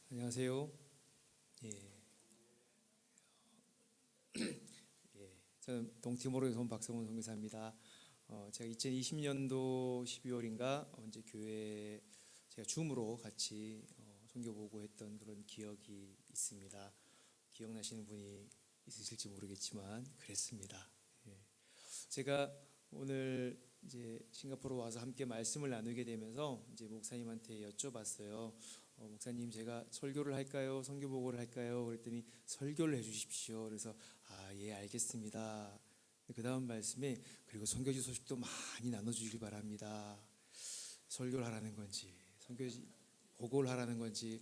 안녕하세요. 예, 저는 동티모르에서 온 박성훈 선교사입니다. 제가 2020년도 12월인가 언제 교회에 제가 줌으로 같이 선교 보고했던 그런 기억이 있습니다. 기억나시는 분이 있으실지 모르겠지만 그랬습니다. 예. 제가 오늘 이제 싱가포르 와서 함께 말씀을 나누게 되면서 이제 목사님한테 여쭤봤어요. 목사님, 제가 설교를 할까요? 선교 보고를 할까요? 그랬더니 설교를 해주십시오. 그래서 예, 알겠습니다. 그 다음 말씀에 그리고 선교지 소식도 많이 나눠주길 바랍니다. 설교를 하라는 건지 선교지 보고를 하라는 건지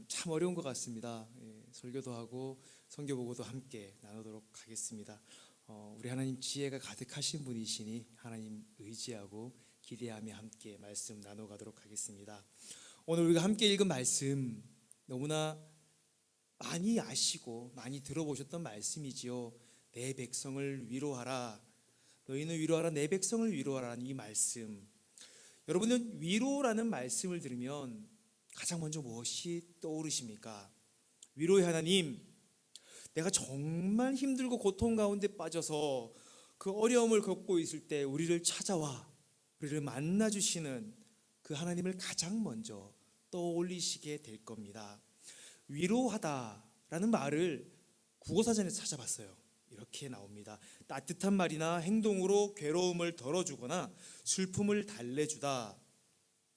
참 어려운 것 같습니다. 예, 설교도 하고 선교 보고도 함께 나누도록 하겠습니다. 우리 하나님 지혜가 가득하신 분이시니 하나님 의지하고 기대하며 함께 말씀 나눠가도록 하겠습니다. 오늘 우리가 함께 읽은 말씀 너무나 많이 아시고 많이 들어보셨던 말씀이지요. 내 백성을 위로하라, 너희는 위로하라, 내 백성을 위로하라는 이 말씀. 여러분은 위로라는 말씀을 들으면 가장 먼저 무엇이 떠오르십니까? 위로의 하나님, 내가 정말 힘들고 고통 가운데 빠져서 그 어려움을 겪고 있을 때 우리를 찾아와 우리를 만나주시는 그 하나님을 가장 먼저 떠올리시게 될 겁니다. 위로하다라는 말을 국어사전에서 찾아봤어요. 이렇게 나옵니다. 따뜻한 말이나 행동으로 괴로움을 덜어주거나 슬픔을 달래주다,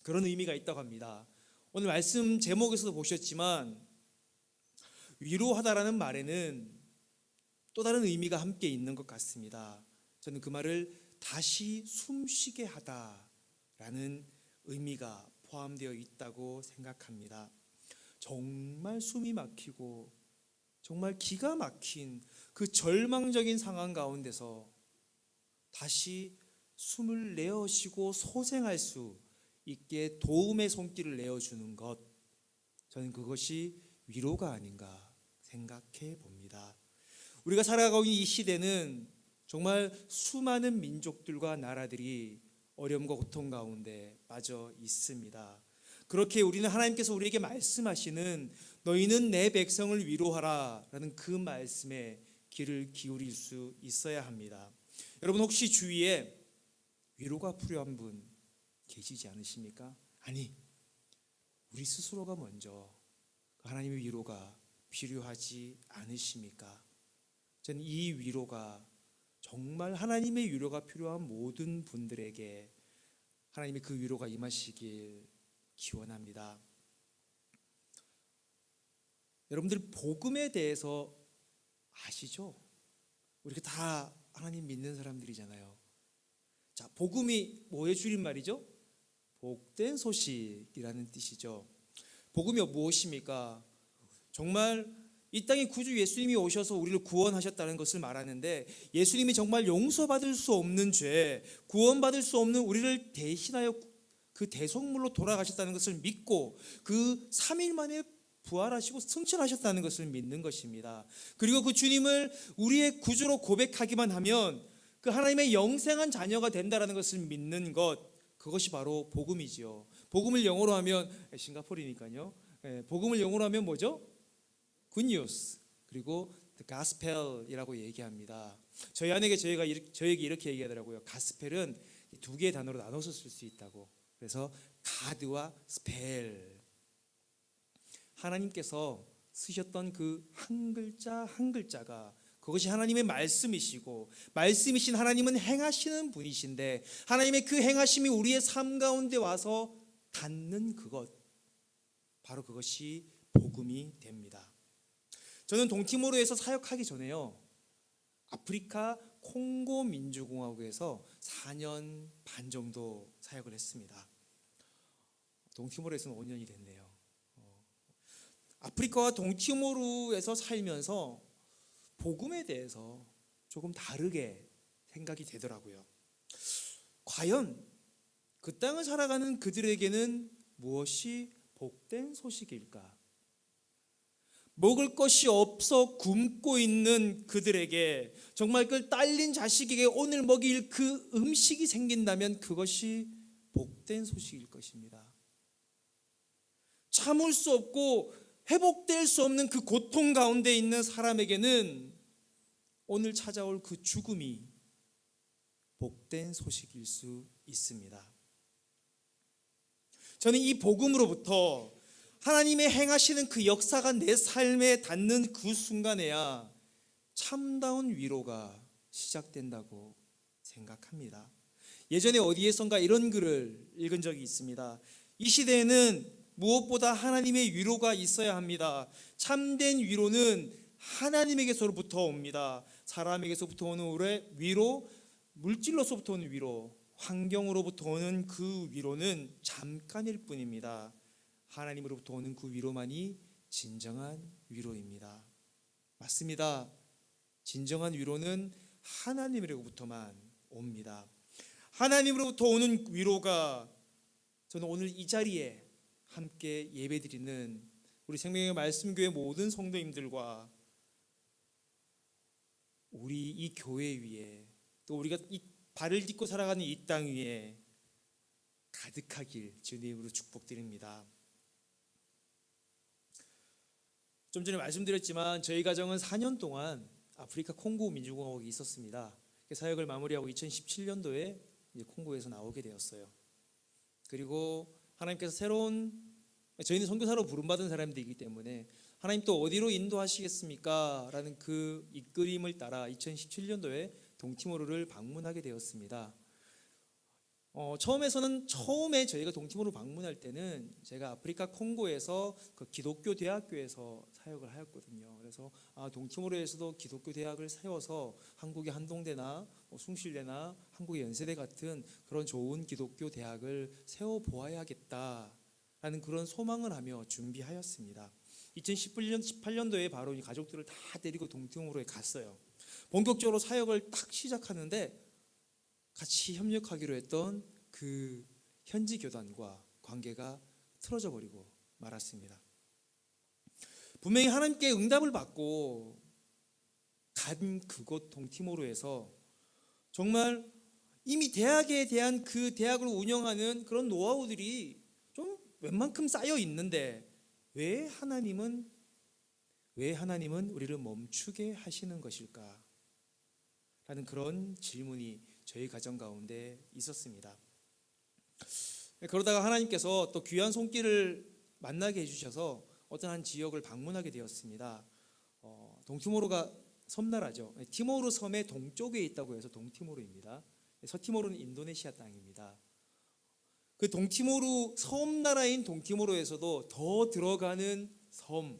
그런 의미가 있다고 합니다. 오늘 말씀 제목에서도 보셨지만 위로하다라는 말에는 또 다른 의미가 함께 있는 것 같습니다. 저는 그 말을 다시 숨쉬게 하다라는 의미가 포함되어 있다고 생각합니다. 정말 숨이 막히고 정말 기가 막힌 그 절망적인 상황 가운데서 다시 숨을 내어쉬고 소생할 수 있게 도움의 손길을 내어주는 것, 저는 그것이 위로가 아닌가 생각해 봅니다. 우리가 살아가고 있는 이 시대는 정말 수많은 민족들과 나라들이 어려움과 고통 가운데 빠져 있습니다. 그렇게 우리는 하나님께서 우리에게 말씀하시는 너희는 내 백성을 위로하라 라는 그 말씀에 귀를 기울일 수 있어야 합니다. 여러분, 혹시 주위에 위로가 필요한 분 계시지 않으십니까? 아니, 우리 스스로가 먼저 하나님의 위로가 필요하지 않으십니까? 저는 이 위로가 정말 하나님의 위로가 필요한 모든 분들에게 하나님의 그 위로가 임하시길 기원합니다. 여러분들 복음에 대해서 아시죠? 우리가 다 하나님 믿는 사람들이잖아요. 자, 복음이 뭐의 줄임말이죠? 복된 소식이라는 뜻이죠. 복음이 무엇입니까? 정말 이 땅에 구주 예수님이 오셔서 우리를 구원하셨다는 것을 말하는데, 예수님이 정말 용서받을 수 없는 죄, 구원받을 수 없는 우리를 대신하여 그 대속물로 돌아가셨다는 것을 믿고 그 3일 만에 부활하시고 승천하셨다는 것을 믿는 것입니다. 그리고 그 주님을 우리의 구주로 고백하기만 하면 그 하나님의 영생한 자녀가 된다는 것을 믿는 것, 그것이 바로 복음이지요. 복음을 영어로 하면, 싱가포르니까요, 복음을 영어로 하면 뭐죠? Good news, 그리고 the gospel이라고 얘기합니다. 저희 아내가 저에게 이렇게 얘기하더라고요. 가스펠은 두 개의 단어로 나눠서 쓸 수 있다고. 그래서 가드와 스펠, 하나님께서 쓰셨던 그 한 글자 한 글자가 그것이 하나님의 말씀이시고, 말씀이신 하나님은 행하시는 분이신데 하나님의 그 행하심이 우리의 삶 가운데 와서 닿는 그것, 바로 그것이 복음이 됩니다. 저는 동티모르에서 사역하기 전에요, 아프리카 콩고 민주공화국에서 4년 반 정도 사역을 했습니다. 동티모르에서는 5년이 됐네요. 아프리카와 동티모르에서 살면서 복음에 대해서 조금 다르게 생각이 되더라고요. 과연 그 땅을 살아가는 그들에게는 무엇이 복된 소식일까? 먹을 것이 없어 굶고 있는 그들에게 정말 그 딸린 자식에게 오늘 먹일 그 음식이 생긴다면 그것이 복된 소식일 것입니다. 참을 수 없고 회복될 수 없는 그 고통 가운데 있는 사람에게는 오늘 찾아올 그 죽음이 복된 소식일 수 있습니다. 저는 이 복음으로부터 하나님의 행하시는 그 역사가 내 삶에 닿는 그 순간에야 참다운 위로가 시작된다고 생각합니다. 예전에 어디에선가 이런 글을 읽은 적이 있습니다. 이 시대에는 무엇보다 하나님의 위로가 있어야 합니다. 참된 위로는 하나님에게서부터 옵니다. 사람에게서부터 오는 위로, 물질로서부터 오는 위로, 환경으로부터 오는 그 위로는 잠깐일 뿐입니다. 하나님으로부터 오는 그 위로만이 진정한 위로입니다. 맞습니다. 진정한 위로는 하나님으로부터만 옵니다. 하나님으로부터 오는 위로가 저는 오늘 이 자리에 함께 예배드리는 우리 생명의 말씀교회 모든 성도님들과 우리 이 교회 위에 또 우리가 이 발을 딛고 살아가는 이 땅 위에 가득하길 주님의 이름으로 축복드립니다. 좀 전에 말씀드렸지만 저희 가정은 4년 동안 아프리카 콩고 민주공화국에 있었습니다. 사역을 마무리하고 2017년도에 이제 콩고에서 나오게 되었어요. 그리고 하나님께서 저희는 선교사로 부름받은 사람들이기 때문에 하나님 또 어디로 인도하시겠습니까? 라는 그 이끌림을 따라 2017년도에 동티모르를 방문하게 되었습니다. 처음에 저희가 동티모르 방문할 때는 제가 아프리카 콩고에서 그 기독교 대학교에서 사역을 하였거든요. 그래서 동티모르에서도 기독교 대학을 세워서 한국의 한동대나 숭실대나 한국의 연세대 같은 그런 좋은 기독교 대학을 세워 보아야겠다라는 그런 소망을 하며 준비하였습니다. 2018년도에 바로 이 가족들을 다 데리고 동티모르에 갔어요. 본격적으로 사역을 딱 시작하는데 같이 협력하기로 했던 그 현지 교단과 관계가 틀어져 버리고 말았습니다. 분명히 하나님께 응답을 받고 간 그곳 동티모르에서 정말 이미 대학에 대한 그 대학을 운영하는 그런 노하우들이 좀 웬만큼 쌓여 있는데 왜 하나님은 우리를 멈추게 하시는 것일까? 라는 그런 질문이 저희 가정 가운데 있었습니다. 그러다가 하나님께서 또 귀한 손길을 만나게 해주셔서 어떤 한 지역을 방문하게 되었습니다. 동티모르가 섬나라죠. 티모르 섬의 동쪽에 있다고 해서 동티모르입니다. 서티모르는 인도네시아 땅입니다. 그 동티모르 섬나라인 동티모르에서도 더 들어가는 섬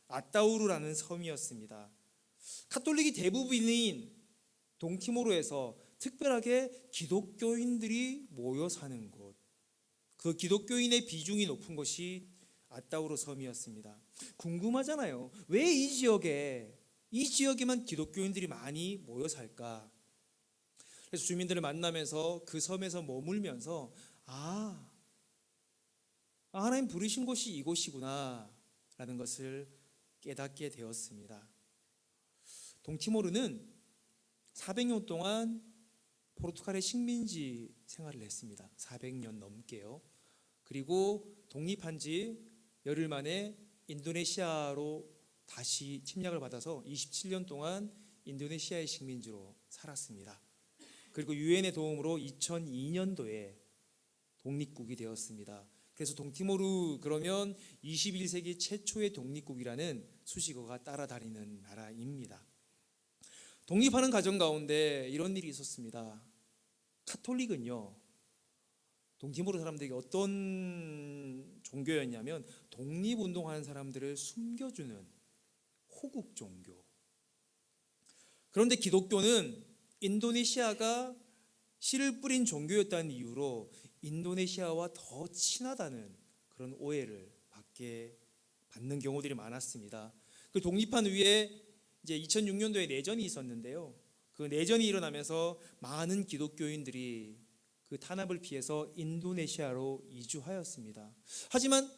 아따우르라는 섬이었습니다. 카톨릭이 대부분인 동티모르에서 특별하게 기독교인들이 모여 사는 곳, 그 기독교인의 비중이 높은 곳이 아따우르 섬이었습니다. 궁금하잖아요. 왜 이 지역에만 기독교인들이 많이 모여 살까? 그래서 주민들을 만나면서 그 섬에서 머물면서 하나님 부르신 곳이 이곳이구나 라는 것을 깨닫게 되었습니다. 동티모르는 400년 동안 포르투갈의 식민지 생활을 했습니다. 400년 넘게요. 그리고 독립한 지 열흘 만에 인도네시아로 다시 침략을 받아서 27년 동안 인도네시아의 식민지로 살았습니다. 그리고 유엔의 도움으로 2002년도에 독립국이 되었습니다. 그래서 동티모르 그러면 21세기 최초의 독립국이라는 수식어가 따라다니는 나라입니다. 독립하는 과정 가운데 이런 일이 있었습니다. 카톨릭은요, 동티모르 사람들에게 어떤 종교였냐면 독립운동하는 사람들을 숨겨주는 호국 종교. 그런데 기독교는 인도네시아가 씨를 뿌린 종교였다는 이유로 인도네시아와 더 친하다는 그런 오해를 받는 경우들이 많았습니다. 그 독립한 후에 이제 2006년도에 내전이 있었는데요. 그 내전이 일어나면서 많은 기독교인들이 그 탄압을 피해서 인도네시아로 이주하였습니다. 하지만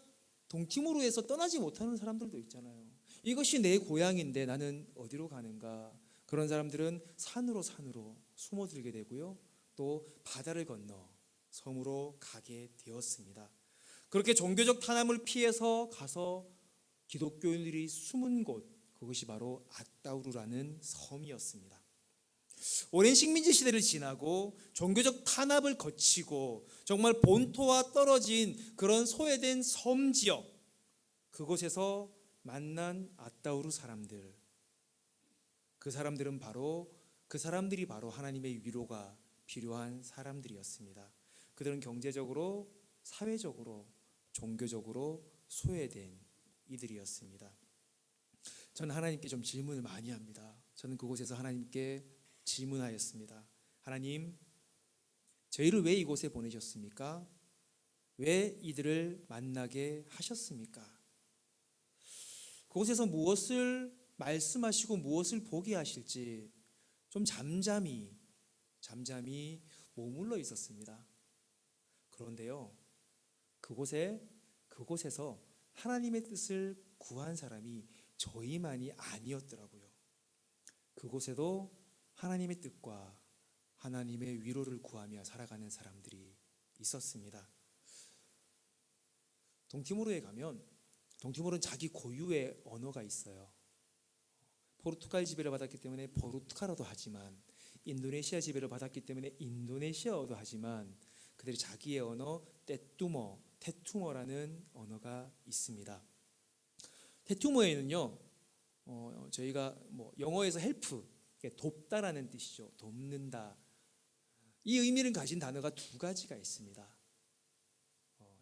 동티모르에서 떠나지 못하는 사람들도 있잖아요. 이것이 내 고향인데 나는 어디로 가는가? 그런 사람들은 산으로 숨어들게 되고요. 또 바다를 건너 섬으로 가게 되었습니다. 그렇게 종교적 탄압을 피해서 가서 기독교인들이 숨은 곳, 그것이 바로 앗다우르라는 섬이었습니다. 오랜 식민지 시대를 지나고 종교적 탄압을 거치고 정말 본토와 떨어진 그런 소외된 섬 지역, 그곳에서 만난 앗다우르 사람들, 그 사람들이 바로 하나님의 위로가 필요한 사람들이었습니다. 그들은 경제적으로, 사회적으로, 종교적으로 소외된 이들이었습니다. 저는 하나님께 좀 질문을 많이 합니다. 저는 그곳에서 하나님께 질문하였습니다. 하나님, 저희를 왜 이곳에 보내셨습니까? 왜 이들을 만나게 하셨습니까? 그곳에서 무엇을 말씀하시고 무엇을 보게 하실지 좀 잠잠히 머물러 있었습니다. 그런데요, 그곳에서 하나님의 뜻을 구한 사람이 저희만이 아니었더라고요. 그곳에도 하나님의 뜻과 하나님의 위로를 구하며 살아가는 사람들이 있었습니다. 동티모르에 가면, 동티모르는 자기 고유의 언어가 있어요. 포르투갈 지배를 받았기 때문에 포르투갈어도 하지만, 인도네시아 지배를 받았기 때문에 인도네시아어도 하지만, 그들이 자기의 언어 테투머라는 언어가 있습니다. 테투머에는요, 저희가 영어에서 헬프, 돕다라는 뜻이죠. 돕는다. 이 의미를 가진 단어가 두 가지가 있습니다.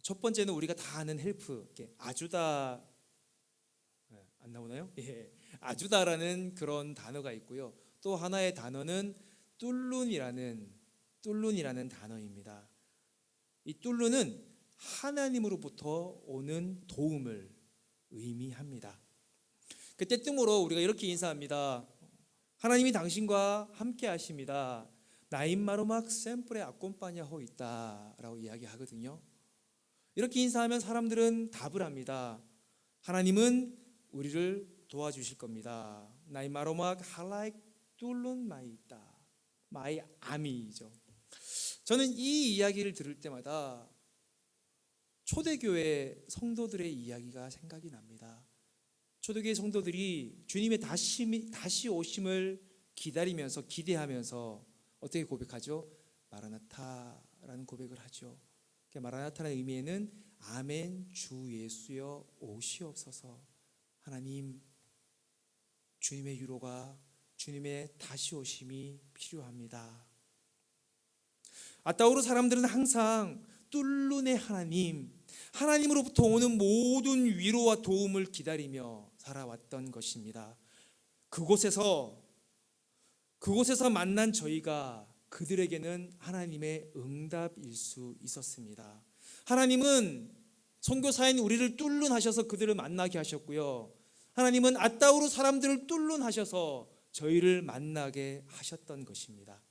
첫 번째는 우리가 다 아는 헬프, 아주다, 안 나오나요? 예, 아주다라는 그런 단어가 있고요. 또 하나의 단어는 뚫룬이라는 단어입니다. 이 뚫룬은 하나님으로부터 오는 도움을 의미합니다. 그때 뜻으로 우리가 이렇게 인사합니다. 하나님이 당신과 함께 하십니다. 나인마루막 샘플에 아꼼파냐 호있다 라고 이야기하거든요. 이렇게 인사하면 사람들은 답을 합니다. 하나님은 우리를 도와주실 겁니다. 나인마루막 할라익 뚫룬 마이다. 마이 아미죠. 저는 이 이야기를 들을 때마다 초대교회 성도들의 이야기가 생각이 납니다. 초대교회 성도들이 주님의 다시 오심을 기다리면서, 기대하면서 어떻게 고백하죠? 마라나타라는 고백을 하죠. 마라나타라는 의미에는 아멘 주 예수여 오시옵소서. 하나님, 주님의 위로가, 주님의 다시 오심이 필요합니다. 앗다우르 사람들은 항상 뚫룬의 하나님으로부터 오는 모든 위로와 도움을 기다리며 살아왔던 것입니다. 그곳에서 만난 저희가 그들에게는 하나님의 응답일 수 있었습니다. 하나님은 선교사인 우리를 뚫룬하셔서 그들을 만나게 하셨고요. 하나님은 앗다우르 사람들을 뚫룬하셔서 저희를 만나게 하셨던 것입니다.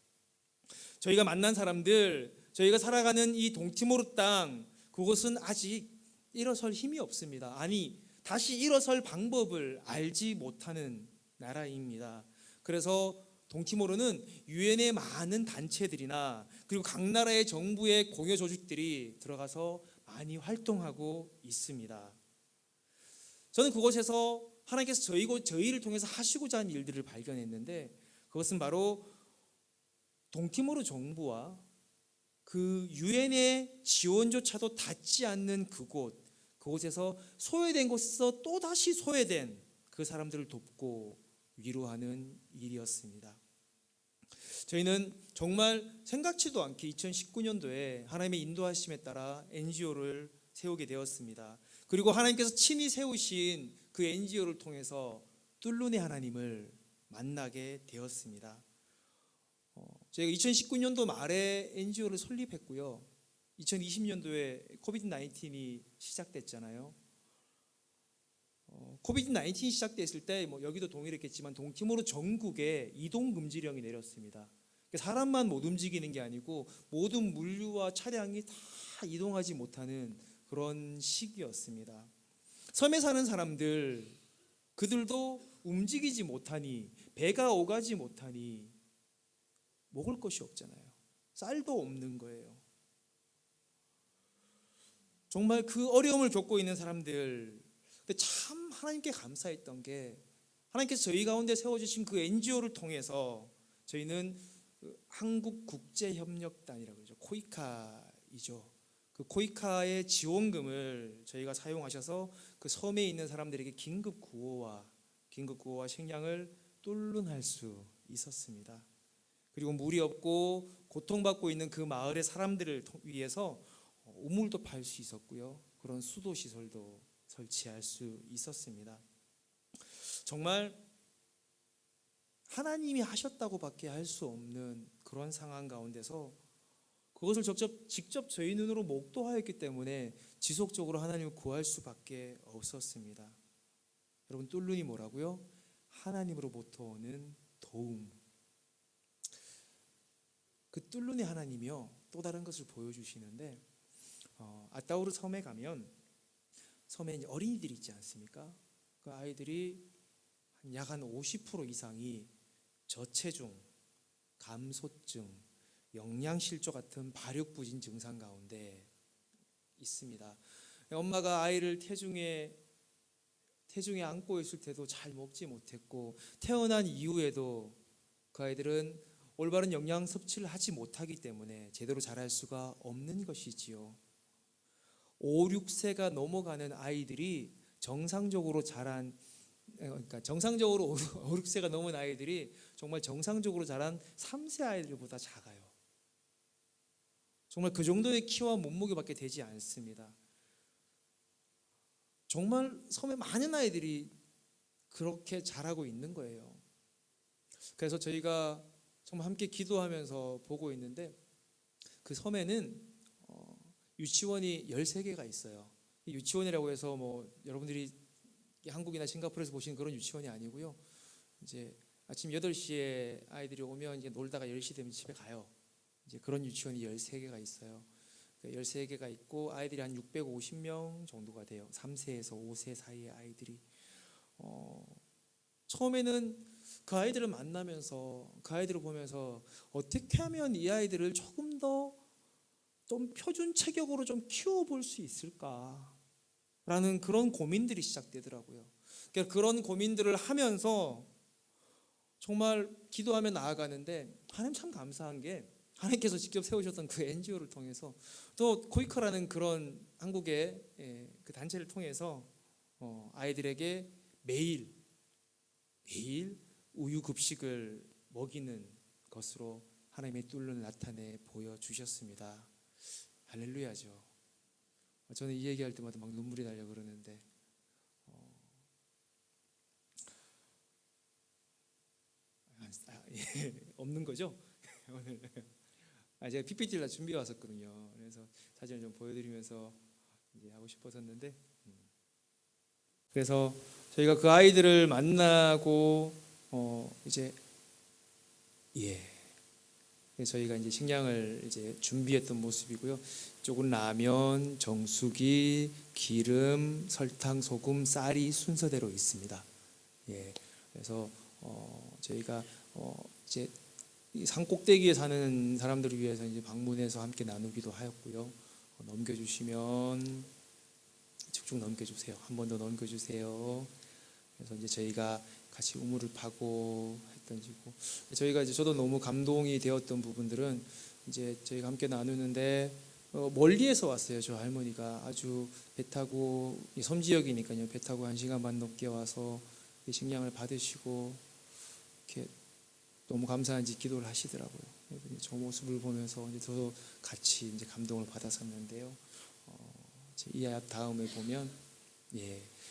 저희가 만난 사람들, 저희가 살아가는 이 동티모르 땅, 그곳은 아직 일어설 힘이 없습니다. 아니, 다시 일어설 방법을 알지 못하는 나라입니다. 그래서 동티모르는 유엔의 많은 단체들이나 그리고 각 나라의 정부의 공여 조직들이 들어가서 많이 활동하고 있습니다. 저는 그곳에서 하나님께서 저희를 통해서 하시고자 하는 일들을 발견했는데, 그것은 바로 동티모르 정부와 그 유엔의 지원조차도 닿지 않는 그곳에서 소외된 곳에서 또다시 소외된 그 사람들을 돕고 위로하는 일이었습니다. 저희는 정말 생각지도 않게 2019년도에 하나님의 인도하심에 따라 NGO를 세우게 되었습니다. 그리고 하나님께서 친히 세우신 그 NGO를 통해서 뚫룬의 하나님을 만나게 되었습니다. 저희가 2019년도 말에 NGO를 설립했고요. 2020년도에 코비드-19이 시작됐잖아요. 코비드-19이 시작됐을 때 여기도 동일했겠지만 동티모르 전국에 이동 금지령이 내렸습니다. 사람만 못 움직이는 게 아니고 모든 물류와 차량이 다 이동하지 못하는 그런 시기였습니다. 섬에 사는 사람들, 그들도 움직이지 못하니, 배가 오가지 못하니 먹을 것이 없잖아요. 쌀도 없는 거예요. 정말 그 어려움을 겪고 있는 사람들, 근데 참 하나님께 감사했던 게 하나님께서 저희 가운데 세워주신 그 NGO를 통해서 저희는 한국국제협력단이라고 그러죠. 코이카이죠. 그 코이카의 지원금을 저희가 사용하셔서 그 섬에 있는 사람들에게 긴급 구호와 식량을 뚫는할 수 있었습니다. 그리고 물이 없고 고통받고 있는 그 마을의 사람들을 위해서 우물도 팔 수 있었고요. 그런 수도 시설도 설치할 수 있었습니다. 정말 하나님이 하셨다고밖에 할 수 없는 그런 상황 가운데서 그것을 직접 저희 눈으로 목도하였기 때문에 지속적으로 하나님을 구할 수밖에 없었습니다. 여러분, 뚫눈이 뭐라고요? 하나님으로부터 오는 도움. 그 뚫눈이 하나님이요, 또 다른 것을 보여주시는데 아따우르 섬에 가면 섬에 어린이들이 있지 않습니까? 그 아이들이 약 한 50% 이상이 저체중, 감소증, 영양실조 같은 발육부진 증상 가운데 있습니다. 엄마가 아이를 태중에 안고 있을 때도 잘 먹지 못했고 태어난 이후에도 그 아이들은 올바른 영양 섭취를 하지 못하기 때문에 제대로 자랄 수가 없는 것이지요. 5, 6세가 넘어가는 아이들이 정상적으로 5, 6세가 넘은 아이들이 정말 정상적으로 자란 3세 아이들보다 작아요. 정말 그 정도의 키와 몸무게밖에 되지 않습니다. 정말 섬에 많은 아이들이 그렇게 자라고 있는 거예요. 그래서 저희가 정말 함께 기도하면서 보고 있는데 그 섬에는 유치원이 13개가 있어요. 유치원이라고 해서 여러분들이 한국이나 싱가포르에서 보시는 그런 유치원이 아니고요. 이제 아침 8시에 아이들이 오면 이제 놀다가 10시 되면 집에 가요. 이제 그런 유치원이 13개가 있어요. 13개가 있고 아이들이 한 650명 정도가 돼요. 3세에서 5세 사이의 아이들이. 처음에는 그 아이들을 만나면서 그 아이들을 보면서 어떻게 하면 이 아이들을 조금 더 좀 표준 체격으로 좀 키워볼 수 있을까라는 그런 고민들이 시작되더라고요. 그러니까 그런 고민들을 하면서 정말 기도하며 나아가는데 하나님 참 감사한 게 하나님께서 직접 세우셨던 그 NGO를 통해서 또 코이카라는 그런 한국의 그 단체를 통해서 아이들에게 매일 우유 급식을 먹이는 것으로 하나님의 뚫는 나타내 보여주셨습니다. 할렐루야죠. 저는 이 얘기할 때마다 막 눈물이 나려 그러는데 없는 거죠? 오늘 제가 PPT를 다 준비해 왔었거든요. 그래서 사진을 좀 보여드리면서 이제 하고 싶었었는데 그래서 저희가 그 아이들을 만나고 이제 저희가 이제 식량을 이제 준비했던 모습이고요. 이쪽은 라면, 정수기, 기름, 설탕, 소금, 쌀이 순서대로 있습니다. 그래서 저희가 이제 이 산 꼭대기에 사는 사람들을 위해서 이제 방문해서 함께 나누기도 하였고요. 넘겨주시면 쭉 넘겨주세요. 한 번 더 넘겨주세요. 그래서 이제 저희가 같이 우물을 파고 했던지고 저희가 이제 저도 너무 감동이 되었던 부분들은 이제 저희가 함께 나누는데 멀리에서 왔어요. 저 할머니가 아주 배 타고 섬 지역이니까요. 배 타고 1시간 반 넘게 와서 식량을 받으시고 이렇게 너무 감사한지 기도를 하시더라고요. 저 모습을 보면서 이제 저도 같이 이제 감동을 받았었는데요. 이 다음에 보면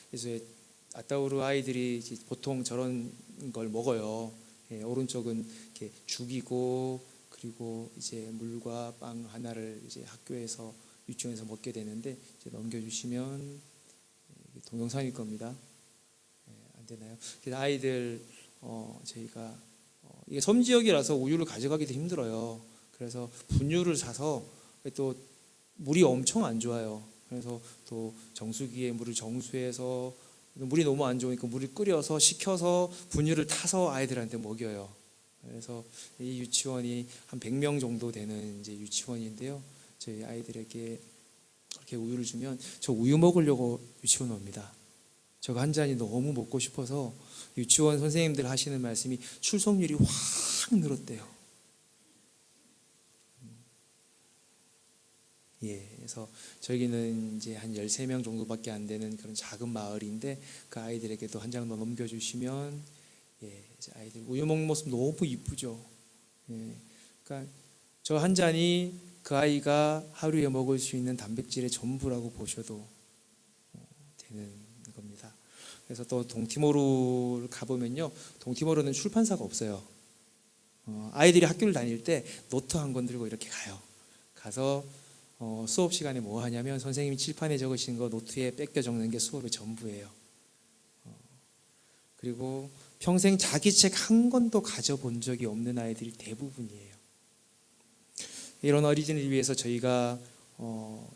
그래서 아따우르 아이들이 보통 저런 걸 먹어요. 오른쪽은 이렇게 죽이고 그리고 이제 물과 빵 하나를 이제 학교에서 유치원에서 먹게 되는데 이제 넘겨주시면 동영상일 겁니다. 안 되나요? 그래서 아이들 저희가 이게 섬 지역이라서 우유를 가져가기도 힘들어요. 그래서 분유를 사서 또 물이 엄청 안 좋아요. 그래서 또 정수기에 물을 정수해서 물이 너무 안 좋으니까 물을 끓여서 식혀서 분유를 타서 아이들한테 먹여요. 그래서 이 유치원이 한 100명 정도 되는 이제 유치원인데요. 저희 아이들에게 그렇게 이렇게 우유를 주면 저 우유 먹으려고 유치원 옵니다. 저거 한 잔이 너무 먹고 싶어서 유치원 선생님들 하시는 말씀이 출석률이 확 늘었대요. 예, 그래서 저기는 이제 한 13명 정도밖에 안 되는 그런 작은 마을인데 그 아이들에게도 한 장 더 넘겨주시면 예, 이제 아이들 우유 먹는 모습 너무 이쁘죠. 예, 그러니까 저 한 잔이 그 아이가 하루에 먹을 수 있는 단백질의 전부라고 보셔도 되는 겁니다. 그래서 또 동티모르를 가보면요, 동티모르는 출판사가 없어요. 아이들이 학교를 다닐 때 노트 한 권 들고 이렇게 가요. 가서 수업 시간에 뭐 하냐면 선생님이 칠판에 적으신 거 노트에 뺏겨 적는 게 수업의 전부예요. 그리고 평생 자기 책 한 권도 가져본 적이 없는 아이들이 대부분이에요. 이런 어린이를 위해서 저희가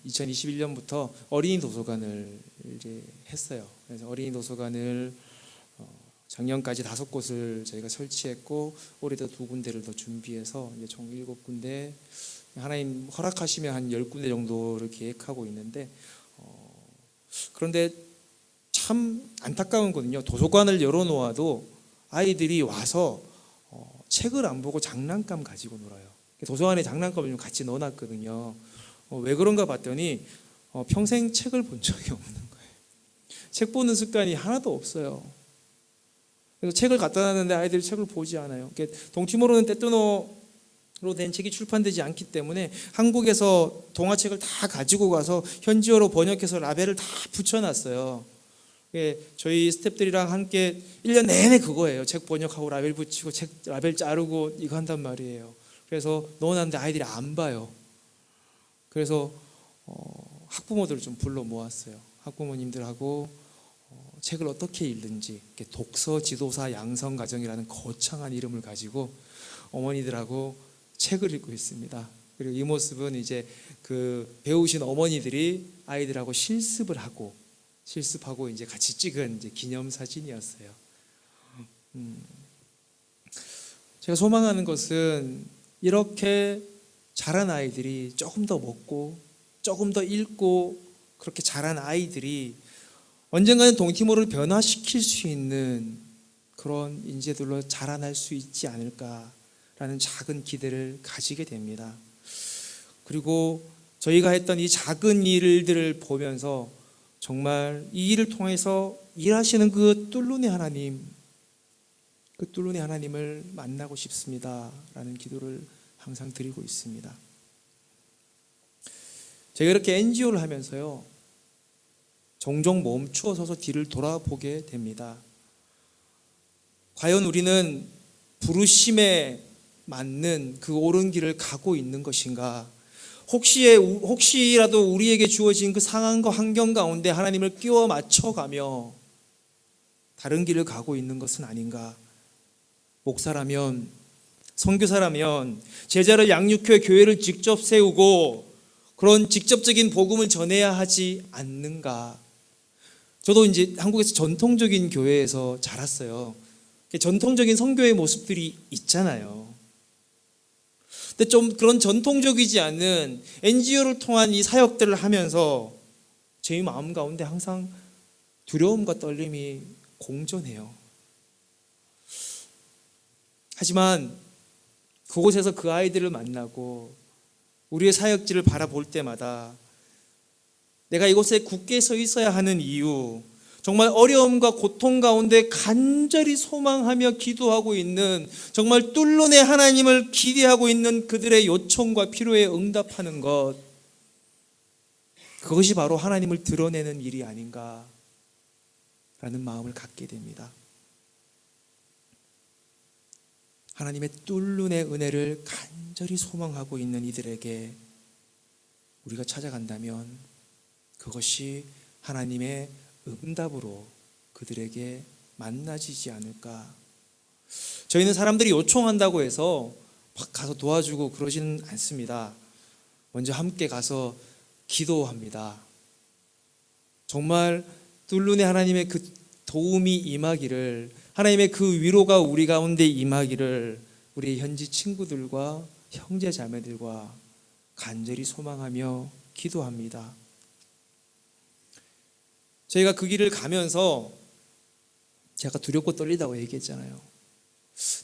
2021년부터 어린이 도서관을 이제 했어요. 그래서 어린이 도서관을 작년까지 5곳을 저희가 설치했고 올해도 2군데를 더 준비해서 이제 총 7군데, 하나님 허락하시면 한 10군데 정도를 계획하고 있는데, 그런데 참 안타까운 거는요, 도서관을 열어놓아도 아이들이 와서 책을 안 보고 장난감 가지고 놀아요. 도서관에 장난감을 좀 같이 넣어놨거든요. 왜 그런가 봤더니 평생 책을 본 적이 없는 거예요. 책 보는 습관이 하나도 없어요. 그래서 책을 갖다 놨는데 아이들이 책을 보지 않아요. 동티모르는 떼뜨노로 된 책이 출판되지 않기 때문에 한국에서 동화책을 다 가지고 가서 현지어로 번역해서 라벨을 다 붙여놨어요. 저희 스태프들이랑 함께 1년 내내 그거예요. 책 번역하고 라벨 붙이고 책 라벨 자르고 이거 한단 말이에요. 그래서 넣어놨는데 아이들이 안 봐요. 그래서 학부모들을 좀 불러 모았어요. 학부모님들하고 책을 어떻게 읽는지, 독서 지도사 양성 과정이라는 거창한 이름을 가지고 어머니들하고 책을 읽고 있습니다. 그리고 이 모습은 이제 그 배우신 어머니들이 아이들하고 실습하고 이제 같이 찍은 이제 기념 사진이었어요. 제가 소망하는 것은 이렇게 자란 아이들이 조금 더 먹고 조금 더 읽고 그렇게 자란 아이들이 언젠가는 동티모르를 변화시킬 수 있는 그런 인재들로 자라날 수 있지 않을까라는 작은 기대를 가지게 됩니다. 그리고 저희가 했던 이 작은 일들을 보면서 정말 이 일을 통해서 일하시는 그 뚫루네 하나님을 만나고 싶습니다라는 기도를 항상 드리고 있습니다. 제가 이렇게 NGO를 하면서요, 종종 멈추어 서서 뒤를 돌아보게 됩니다. 과연 우리는 부르심에 맞는 그 옳은 길을 가고 있는 것인가? 혹시라도 우리에게 주어진 그 상황과 환경 가운데 하나님을 끼워 맞춰가며 다른 길을 가고 있는 것은 아닌가? 목사라면, 선교사라면 제자를 양육해 교회를 직접 세우고 그런 직접적인 복음을 전해야 하지 않는가? 저도 이제 한국에서 전통적인 교회에서 자랐어요. 전통적인 선교의 모습들이 있잖아요. 근데 좀 그런 전통적이지 않은 NGO를 통한 이 사역들을 하면서 제 마음 가운데 항상 두려움과 떨림이 공존해요. 하지만 그곳에서 그 아이들을 만나고 우리의 사역지를 바라볼 때마다 내가 이곳에 굳게 서 있어야 하는 이유, 정말 어려움과 고통 가운데 간절히 소망하며 기도하고 있는, 정말 뚫루네 하나님을 기대하고 있는 그들의 요청과 필요에 응답하는 것, 그것이 바로 하나님을 드러내는 일이 아닌가라는 마음을 갖게 됩니다. 하나님의 뚫루네 은혜를 간절히 소망하고 있는 이들에게 우리가 찾아간다면 그것이 하나님의 응답으로 그들에게 만나지지 않을까. 저희는 사람들이 요청한다고 해서 막 가서 도와주고 그러지는 않습니다. 먼저 함께 가서 기도합니다. 정말 뚫루네 하나님의 그 도움이 임하기를, 하나님의 그 위로가 우리 가운데 임하기를 우리 현지 친구들과 형제 자매들과 간절히 소망하며 기도합니다. 저희가 그 길을 가면서 제가 두렵고 떨리다고 얘기했잖아요.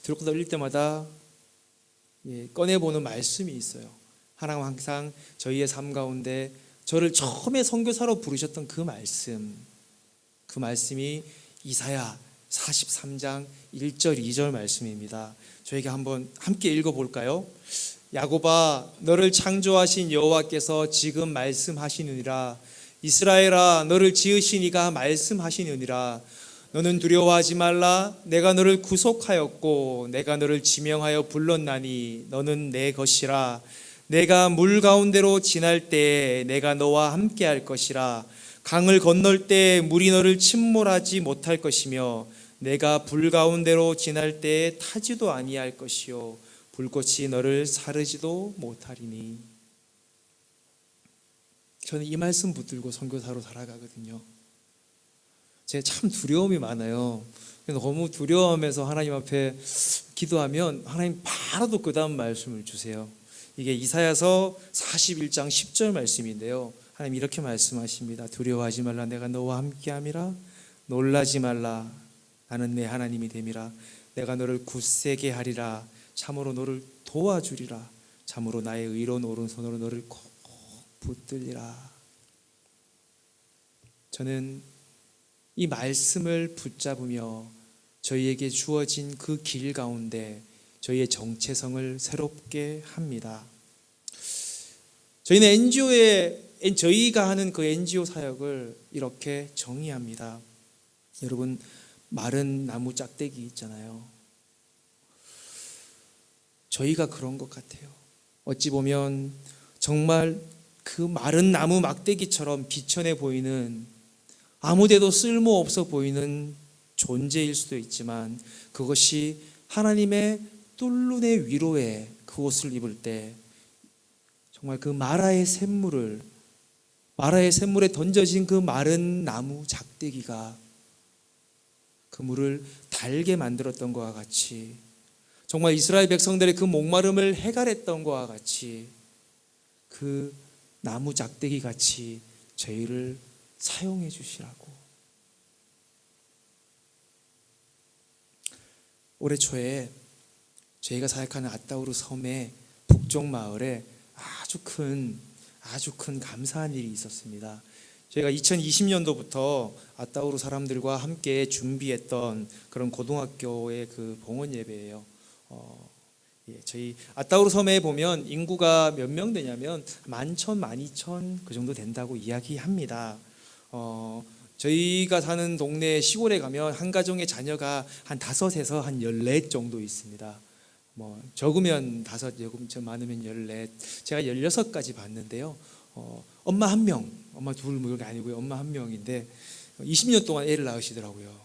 두렵고 떨릴 때마다 꺼내보는 말씀이 있어요. 하나님 항상 저희의 삶 가운데 저를 처음에 선교사로 부르셨던 그 말씀이 이사야 43장 1절 2절 말씀입니다. 저에게 한번 함께 읽어볼까요? 야곱아, 너를 창조하신 여호와께서 지금 말씀하시느니라. 이스라엘아, 너를 지으신 이가 말씀하시느니라. 너는 두려워하지 말라. 내가 너를 구속하였고 내가 너를 지명하여 불렀나니 너는 내 것이라. 내가 물 가운데로 지날 때에 내가 너와 함께 할 것이라. 강을 건널 때 물이 너를 침몰하지 못할 것이며 내가 불 가운데로 지날 때에 타지도 아니할 것이요 불꽃이 너를 사르지도 못하리니. 저는 이 말씀 붙들고 선교사로 살아가거든요. 제가 참 두려움이 많아요. 너무 두려워하면서 하나님 앞에 기도하면 하나님 바로 그 다음 말씀을 주세요. 이게 이사야서 41장 10절 말씀인데요. 하나님 이렇게 말씀하십니다. 두려워하지 말라. 내가 너와 함께함이라. 놀라지 말라. 나는 내 하나님이 됨이라. 내가 너를 굳세게 하리라. 참으로 너를 도와주리라. 참으로 나의 의로운 오른손으로 너를 꼭 붙들리라. 저는 이 말씀을 붙잡으며 저희에게 주어진 그 길 가운데 저희의 정체성을 새롭게 합니다. 저희는 저희가 하는 그 NGO 사역을 이렇게 정의합니다. 여러분, 마른 나무 짝대기 있잖아요. 저희가 그런 것 같아요. 어찌 보면 정말 그 마른 나무 막대기처럼 비천해 보이는, 아무데도 쓸모없어 보이는 존재일 수도 있지만 그것이 하나님의 뚫눈의 위로에 그 옷을 입을 때 정말 그 마라의 샘물에 던져진 그 마른 나무 작대기가 그 물을 달게 만들었던 것과 같이, 정말 이스라엘 백성들의 그 목마름을 해결했던 것과 같이 그 나무 작대기 같이 저희를 사용해 주시라고. 올해 초에 저희가 사역하는 아따우르 섬의 북쪽 마을에 아주 큰 감사한 일이 있었습니다. 저희가 2020년도부터 아따우르 사람들과 함께 준비했던 그런 고등학교의 그 봉헌 예배예요. 저희 아따우르 섬에 보면 인구가 몇 명 되냐면 11,000, 12,000 그 정도 된다고 이야기합니다. 저희가 사는 동네 시골에 가면 한 가정의 자녀가 한 5에서 한 14 정도 있습니다. 적으면 5, 좀 많으면 14. 제가 16까지 봤는데요. 엄마 1명, 엄마 2, 뭐 이게 아니고요. 엄마 1명인데 20년 동안 애를 낳으시더라고요.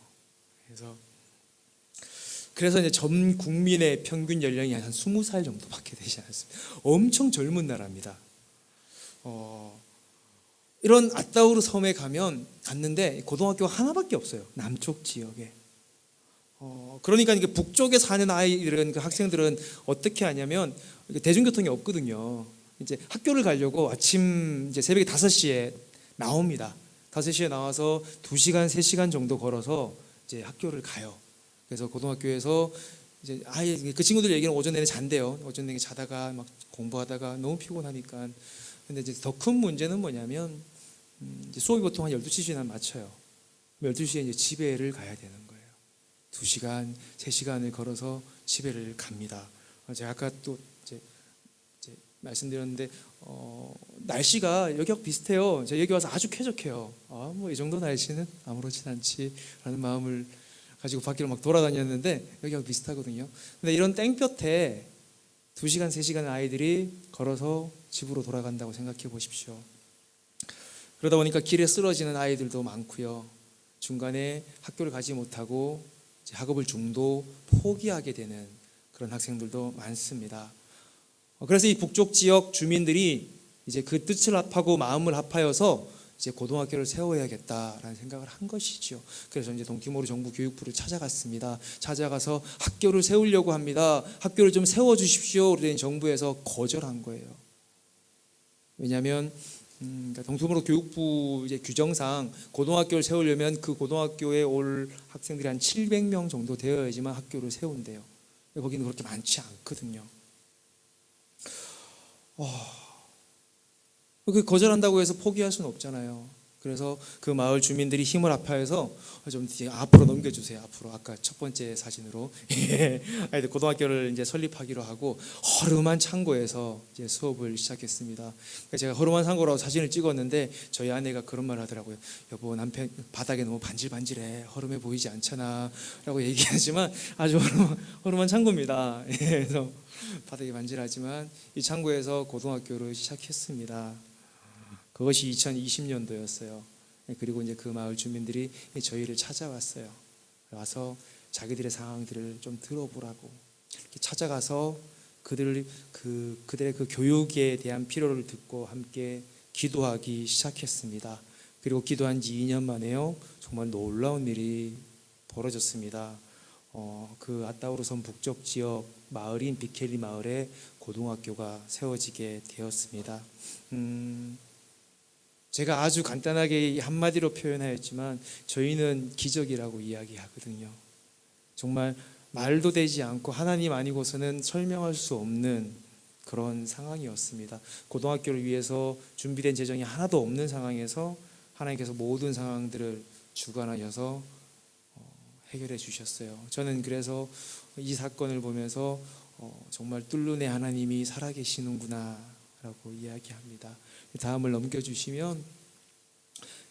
그래서 이제 전 국민의 평균 연령이 한 20살 정도밖에 되지 않습니다. 엄청 젊은 나라입니다. 이런 아따우르 섬에 갔는데 고등학교가 하나밖에 없어요. 남쪽 지역에. 그러니까 이게 북쪽에 사는 아이들은, 그 학생들은 어떻게 하냐면 대중교통이 없거든요. 이제 학교를 가려고 아침 이제 새벽에 5시에 나옵니다. 5시에 나와서 2시간, 3시간 정도 걸어서 이제 학교를 가요. 그래서 고등학교에서 이제 그 친구들 얘기는 오전 내내 잔대요. 오전 내내 자다가 막 공부하다가 너무 피곤하니까. 근데 이제 더 큰 문제는 뭐냐면 이제 수업이 보통 한 12시간 맞춰요. 12시에 이제 집에를 가야 되는 거예요. 2시간, 3시간을 걸어서 집에를 갑니다. 제가 아까 또 이제 말씀드렸는데 날씨가 여기하고 비슷해요. 제가 여기 와서 아주 쾌적해요. 뭐 이 정도 날씨는 아무렇진 않지라는 마음을 가지고 밖으로 막 돌아다녔는데 여기하고 비슷하거든요. 근데 이런 땡볕에 2시간, 3시간 아이들이 걸어서 집으로 돌아간다고 생각해 보십시오. 그러다 보니까 길에 쓰러지는 아이들도 많고요. 중간에 학교를 가지 못하고 학업을 중도 포기하게 되는 그런 학생들도 많습니다. 그래서 이 북쪽 지역 주민들이 이제 그 뜻을 합하고 마음을 합하여서 이제 고등학교를 세워야겠다라는 생각을 한 것이죠. 그래서 이제 동티모르 정부 교육부를 찾아갔습니다. 찾아가서 학교를 세우려고 합니다. 학교를 좀 세워주십시오. 그랬더니 정부에서 거절한 거예요. 왜냐하면 그러니까 동서부로 교육부 이제 규정상 고등학교를 세우려면 그 고등학교에 올 학생들이 한 700명 정도 되어야지만 학교를 세운대요. 거기는 그렇게 많지 않거든요. 그 거절한다고 해서 포기할 수는 없잖아요. 그래서 그 마을 주민들이 힘을 합해서 좀 앞으로 넘겨주세요. 앞으로 아까 첫 번째 사진으로 아이들 고등학교를 이제 설립하기로 하고 허름한 창고에서 이제 수업을 시작했습니다. 제가 허름한 창고라고 사진을 찍었는데 저희 아내가 그런 말을 하더라고요. 여보, 남편 바닥에 너무 반질반질해, 허름해 보이지 않잖아라고 얘기하지만 아주 허름한 창고입니다. 그래서 바닥이 반질하지만 이 창고에서 고등학교를 시작했습니다. 그것이 2020년도였어요. 그리고 이제 그 마을 주민들이 저희를 찾아왔어요. 와서 자기들의 상황들을 좀 들어보라고 이렇게 찾아가서 그들의 그 교육에 대한 필요를 듣고 함께 기도하기 시작했습니다. 그리고 기도한 지 2년 만에요, 정말 놀라운 일이 벌어졌습니다. 그 아따우르섬 북쪽 지역 마을인 비켈리 마을에 고등학교가 세워지게 되었습니다. 제가 아주 간단하게 한마디로 표현하였지만 저희는 기적이라고 이야기하거든요. 정말 말도 되지 않고 하나님 아니고서는 설명할 수 없는 그런 상황이었습니다. 고등학교를 위해서 준비된 재정이 하나도 없는 상황에서 하나님께서 모든 상황들을 주관하셔서 해결해 주셨어요. 저는 그래서 이 사건을 보면서 정말 뚫르네 하나님이 살아계시는구나 라고 이야기합니다. 다음을 넘겨주시면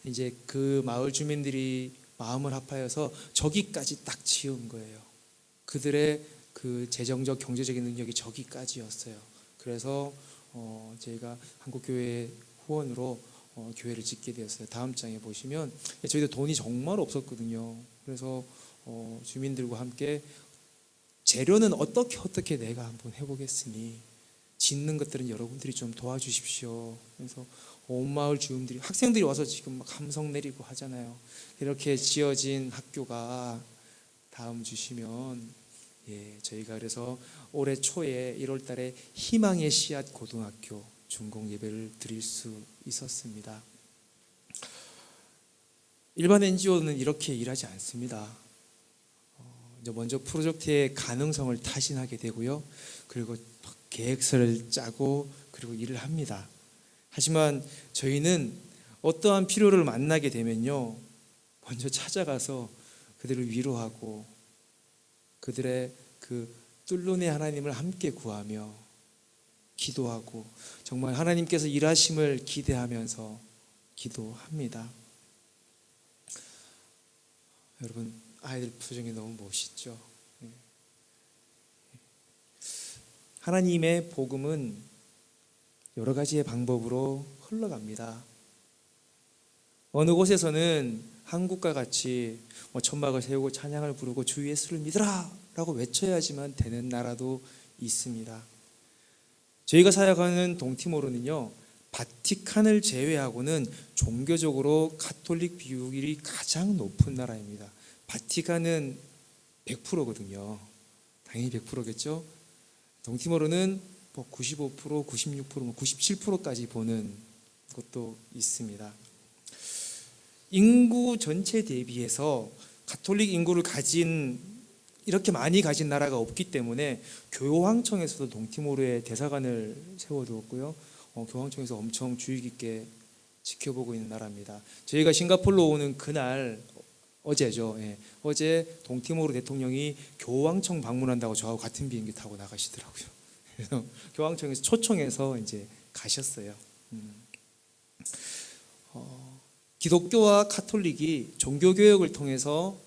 이제 그 마을 주민들이 마음을 합하여서 저기까지 딱 지은 거예요. 그들의 그 재정적 경제적인 능력이 저기까지였어요. 그래서 저희가 한국교회 후원으로 교회를 짓게 되었어요. 다음 장에 보시면 저희도 돈이 정말 없었거든요. 그래서 주민들과 함께 재료는 어떻게 내가 한번 해보겠으니 짓는 것들은 여러분들이 좀 도와주십시오. 그래서 온 마을 주민들이, 학생들이 와서 지금 막 감성 내리고 하잖아요. 이렇게 지어진 학교가 다음 주시면 저희가 그래서 올해 초에 1월 달에 희망의 씨앗 고등학교 준공 예배를 드릴 수 있었습니다. 일반 NGO는 이렇게 일하지 않습니다. 먼저 프로젝트의 가능성을 타진하게 되고요. 그리고 계획서를 짜고 그리고 일을 합니다. 하지만 저희는 어떠한 필요를 만나게 되면요, 먼저 찾아가서 그들을 위로하고 그들의 그 뚫르네 하나님을 함께 구하며 기도하고 정말 하나님께서 일하심을 기대하면서 기도합니다. 여러분, 아이들 표정이 너무 멋있죠? 하나님의 복음은 여러 가지의 방법으로 흘러갑니다. 어느 곳에서는 한국과 같이 천막을 세우고 찬양을 부르고 주 예수를 믿으라 라고 외쳐야지만 되는 나라도 있습니다. 저희가 사역하는 동티모르는요, 바티칸을 제외하고는 종교적으로 가톨릭 비율이 가장 높은 나라입니다. 바티칸은 100%거든요. 당연히 100%겠죠. 동티모르는 95%, 96%, 97%까지 보는 것도 있습니다. 인구 전체 대비해서 가톨릭 인구를 이렇게 많이 가진 나라가 없기 때문에 교황청에서도 동티모르에 대사관을 세워두었고요. 교황청에서 엄청 주의 깊게 지켜보고 있는 나라입니다. 저희가 싱가포르로 오는 그날, 어제죠. 어제 동티모르 대통령이 교황청 방문한다고 저하고 같은 비행기 타고 나가시더라고요. 그래서 교황청에서 초청해서 이제 가셨어요. 기독교와 카톨릭이 종교개혁을 통해서,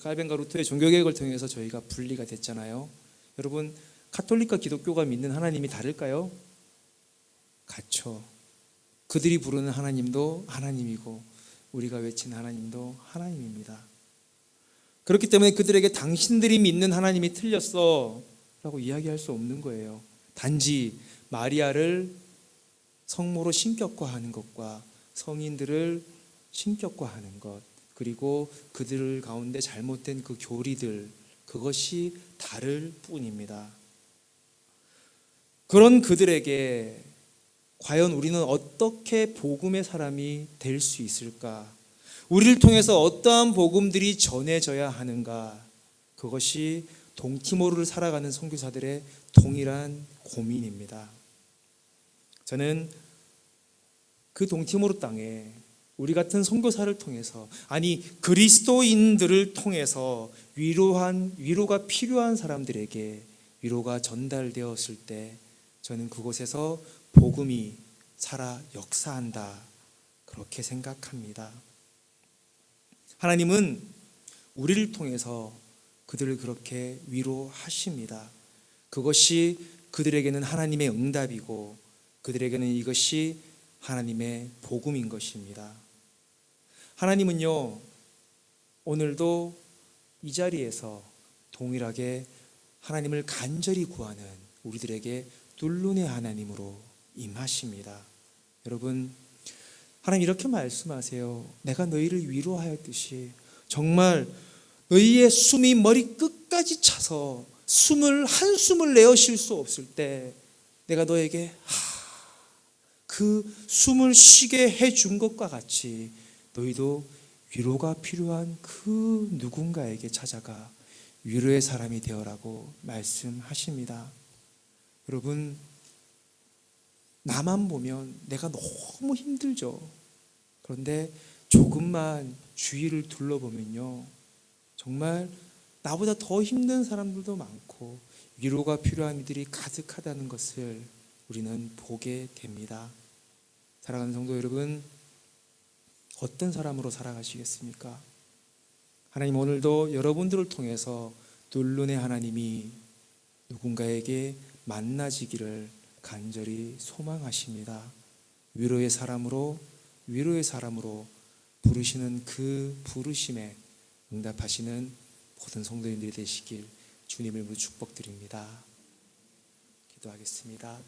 칼빈과 루터의 종교개혁을 통해서 저희가 분리가 됐잖아요. 여러분, 카톨릭과 기독교가 믿는 하나님이 다를까요? 같죠. 그들이 부르는 하나님도 하나님이고 우리가 외치는 하나님도 하나님입니다. 그렇기 때문에 그들에게 당신들이 믿는 하나님이 틀렸어 라고 이야기할 수 없는 거예요. 단지 마리아를 성모로 신격화하는 것과 성인들을 신격화하는 것, 그리고 그들 가운데 잘못된 그 교리들, 그것이 다를 뿐입니다. 그런 그들에게 과연 우리는 어떻게 복음의 사람이 될 수 있을까? 우리를 통해서 어떠한 복음들이 전해져야 하는가? 그것이 동티모르를 살아가는 선교사들의 동일한 고민입니다. 저는 그 동티모르 땅에 우리 같은 선교사를 통해서, 아니 그리스도인들을 통해서 위로가 필요한 사람들에게 위로가 전달되었을 때 저는 그곳에서 복음이 살아 역사한다, 그렇게 생각합니다. 하나님은 우리를 통해서 그들을 그렇게 위로하십니다. 그것이 그들에게는 하나님의 응답이고 그들에게는 이것이 하나님의 복음인 것입니다. 하나님은요, 오늘도 이 자리에서 동일하게 하나님을 간절히 구하는 우리들에게 둘눈의 하나님으로 임하십니다. 여러분, 하나님 이렇게 말씀하세요. 내가 너희를 위로하였듯이 정말 너희의 숨이 머리 끝까지 차서 한숨을 내어 쉴 수 없을 때 내가 너에게 그 숨을 쉬게 해준 것과 같이 너희도 위로가 필요한 그 누군가에게 찾아가 위로의 사람이 되어라고 말씀하십니다. 여러분, 나만 보면 내가 너무 힘들죠. 그런데 조금만 주위를 둘러보면요, 정말 나보다 더 힘든 사람들도 많고 위로가 필요한 이들이 가득하다는 것을 우리는 보게 됩니다. 사랑하는 성도 여러분, 어떤 사람으로 살아가시겠습니까? 하나님 오늘도 여러분들을 통해서 둘눈의 하나님이 누군가에게 만나지기를 간절히 소망하십니다. 위로의 사람으로 부르시는 그 부르심에 응답하시는 모든 성도님들이 되시길 주님을 축복드립니다. 기도하겠습니다.